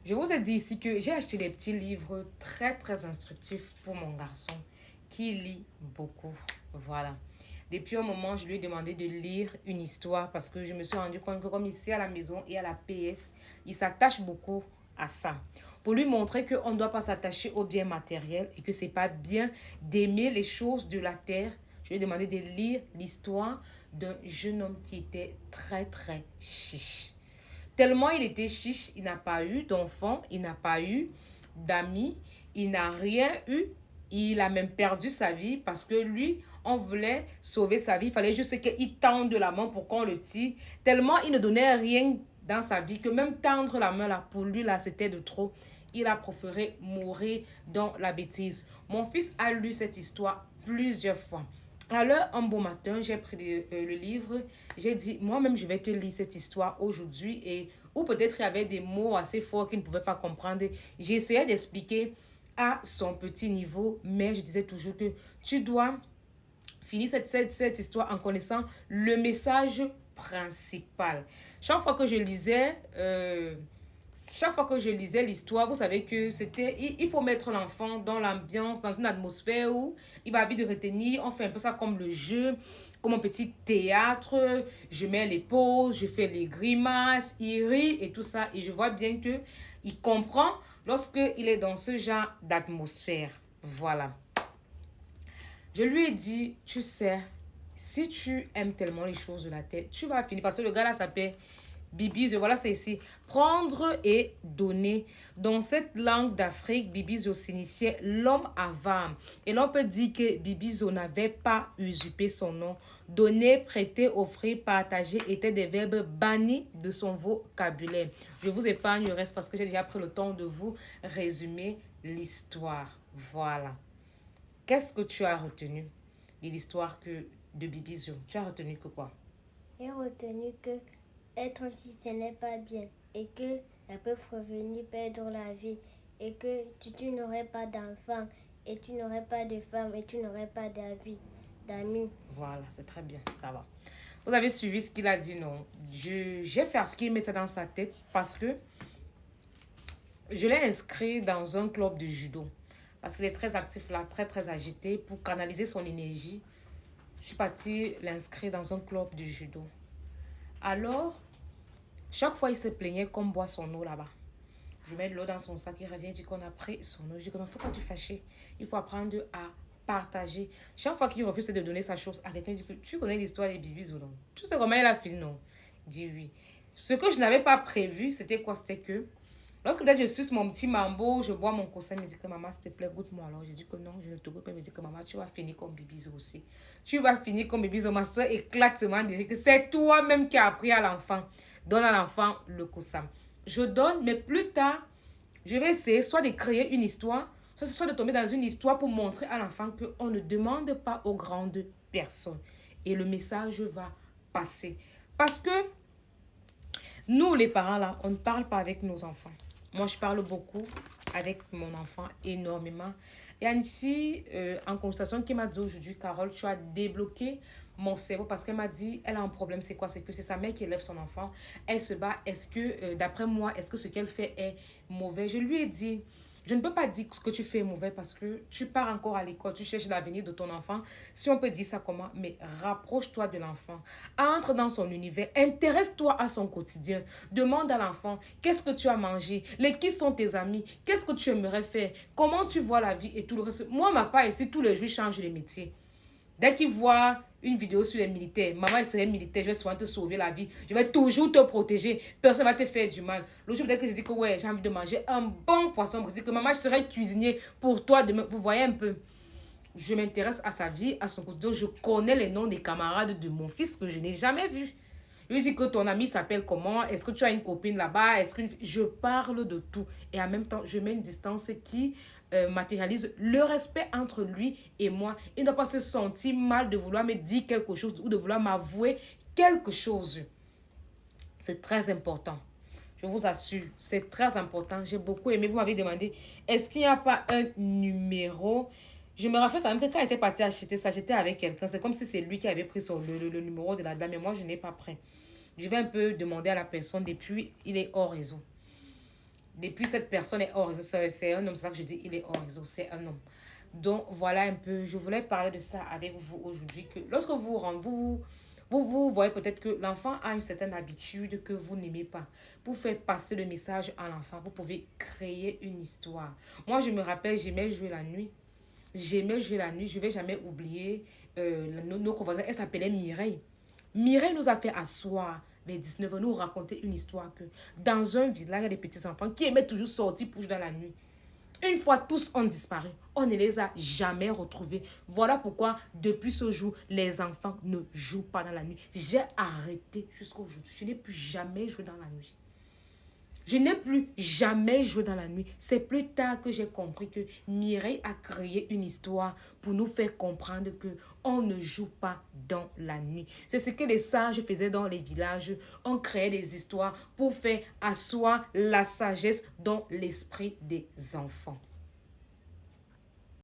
Je vous ai dit ici que j'ai acheté des petits livres très très instructifs pour mon garçon qui lit beaucoup. Voilà. Depuis un moment, je lui ai demandé de lire une histoire parce que je me suis rendu compte que comme ici à la maison et à la PS, il s'attache beaucoup à ça. Pour lui montrer qu'on ne doit pas s'attacher aux biens matériels et que c'est pas bien d'aimer les choses de la terre, je lui ai demandé de lire l'histoire d'un jeune homme qui était très très chiche. Tellement il était chiche, il n'a pas eu d'enfant, il n'a pas eu d'amis, il n'a rien eu. Il a même perdu sa vie parce que lui, on voulait sauver sa vie. Il fallait juste qu'il tende la main pour qu'on le tire. Tellement il ne donnait rien dans sa vie que même tendre la main là, pour lui, là, c'était de trop. Il a préféré mourir dans la bêtise. Mon fils a lu cette histoire plusieurs fois. Alors, un beau matin, j'ai pris le livre, j'ai dit, moi-même, je vais te lire cette histoire aujourd'hui, et ou peut-être il y avait des mots assez forts qu'il ne pouvait pas comprendre. J'ai essayé d'expliquer à son petit niveau, mais je disais toujours que tu dois finir cette histoire en connaissant le message principal. Chaque fois que je lisais, chaque fois que je lisais l'histoire, vous savez que c'était, il faut mettre l'enfant dans l'ambiance, dans une atmosphère où il va vite retenir. On fait un peu ça comme le jeu, comme un petit théâtre. Je mets les pauses, je fais les grimaces, il rit et tout ça. Et je vois bien que il comprend lorsque il est dans ce genre d'atmosphère. Voilà. Je lui ai dit, tu sais, si tu aimes tellement les choses de la tête, tu vas finir. Parce que le gars là s'appelle Bibizio, voilà, c'est ici. Prendre et donner. Dans cette langue d'Afrique, Bibizio signifiait l'homme avare. Et l'on peut dire que Bibizio n'avait pas usurpé son nom. Donner, prêter, offrir, partager étaient des verbes bannis de son vocabulaire. Je vous épargne le reste parce que j'ai déjà pris le temps de vous résumer l'histoire. Voilà. Qu'est-ce que tu as retenu de l'histoire de Bibizio? Tu as retenu que quoi? J'ai retenu que être ainsi, ce n'est pas bien et que ça peut prévenir perdre la vie et que tu n'aurais pas d'enfant et tu n'aurais pas de femme et tu n'aurais pas d'amis. Voilà, c'est très bien, ça va. Vous avez suivi ce qu'il a dit, non? J'ai fait ce qu'il met ça dans sa tête parce que je l'ai inscrit dans un club de judo. Parce qu'il est très actif là, très très agité. Pour canaliser son énergie, je suis partie l'inscrire dans un club de judo. Alors, chaque fois, il se plaignait qu'on boit son eau là-bas. Je mets de l'eau dans son sac, il revient, il dit qu'on a pris son eau. Je dis qu'il ne faut pas te fâcher. Il faut apprendre à partager. Chaque fois qu'il refuse de donner sa chose à quelqu'un, il dit que tu connais l'histoire des bibis ou non? Tu sais comment elle a fini, non? Il dit oui. Ce que je n'avais pas prévu, c'était quoi? C'était que lorsque peut-être je suce mon petit mambo, je bois mon coussin, il me dit que maman, s'il te plaît, goûte-moi. Alors je dis que non, je ne te goûte pas. Il me dit que maman, tu vas finir comme Bibizo aussi. Tu vas finir comme Bibizo. Ma soeur éclate seulement dire que c'est toi-même qui as appris à l'enfant. Donne à l'enfant le coussin. Je donne, mais plus tard, je vais essayer soit de créer une histoire, soit de tomber dans une histoire pour montrer à l'enfant qu'on ne demande pas aux grandes personnes. Et le message va passer. Parce que nous, les parents, là, on ne parle pas avec nos enfants. Moi, je parle beaucoup avec mon enfant, énormément. Et Annecy, en consultation, qui m'a dit aujourd'hui, Carole, tu as débloqué mon cerveau parce qu'elle m'a dit, elle a un problème, c'est quoi? C'est que c'est sa mère qui élève son enfant. Elle se bat. Est-ce que, d'après moi, est-ce que ce qu'elle fait est mauvais? Je lui ai dit, je ne peux pas dire que ce que tu fais est mauvais parce que tu pars encore à l'école, tu cherches l'avenir de ton enfant. Si on peut dire ça comment, mais rapproche-toi de l'enfant. Entre dans son univers, intéresse-toi à son quotidien. Demande à l'enfant, qu'est-ce que tu as mangé? Qui sont tes amis? Qu'est-ce que tu aimerais faire? Comment tu vois la vie et tout le reste? Moi, ma part ici, tous les jours, je change les métiers. Dès qu'il voit une vidéo sur les militaires, maman, elle serait militaire, je vais souvent te sauver la vie. Je vais toujours te protéger. Personne ne va te faire du mal. L'autre jour, peut-être que je dis que ouais, j'ai envie de manger un bon poisson. Je dis que maman, je serai cuisinier pour toi demain. Vous voyez un peu. Je m'intéresse à sa vie, à son quotidien. Je connais les noms des camarades de mon fils que je n'ai jamais vus. Je lui dis que ton ami s'appelle comment? Est-ce que tu as une copine là-bas? Je parle de tout. Et en même temps, je mets une distance qui matérialise le respect entre lui et moi. Il ne doit pas se sentir mal de vouloir me dire quelque chose ou de vouloir m'avouer quelque chose. C'est très important. Je vous assure, c'est très important. J'ai beaucoup aimé. Vous m'avez demandé, est-ce qu'il n'y a pas un numéro? Je me rappelle quand même que quand j'étais partie acheter ça, j'étais avec quelqu'un. C'est comme si c'est lui qui avait pris le numéro de la dame. Mais moi, je n'ai pas pris. Je vais un peu demander à la personne. Depuis, il est hors réseau. Depuis, cette personne est hors réseau. C'est un homme, c'est ça que je dis, il est hors réseau, c'est un homme. Donc, voilà un peu, je voulais parler de ça avec vous aujourd'hui, que lorsque vous voyez peut-être que l'enfant a une certaine habitude que vous n'aimez pas. Pour faire passer le message à l'enfant, vous pouvez créer une histoire. Moi, je me rappelle, j'aimais jouer la nuit. J'aimais jouer la nuit, je ne vais jamais oublier nos conversations. Elle s'appelait Mireille. Mireille nous a fait asseoir vers 19 ans, nous raconter une histoire que dans un village, il y a des petits-enfants qui aimaient toujours sortir pour jouer dans la nuit. Une fois tous ont disparu, on ne les a jamais retrouvés. Voilà pourquoi, depuis ce jour, les enfants ne jouent pas dans la nuit. J'ai arrêté jusqu'à aujourd'hui. Je n'ai plus jamais joué dans la nuit. Je n'ai plus jamais joué dans la nuit. C'est plus tard que j'ai compris que Mireille a créé une histoire pour nous faire comprendre que on ne joue pas dans la nuit. C'est ce que les sages faisaient dans les villages. On créait des histoires pour faire asseoir la sagesse dans l'esprit des enfants.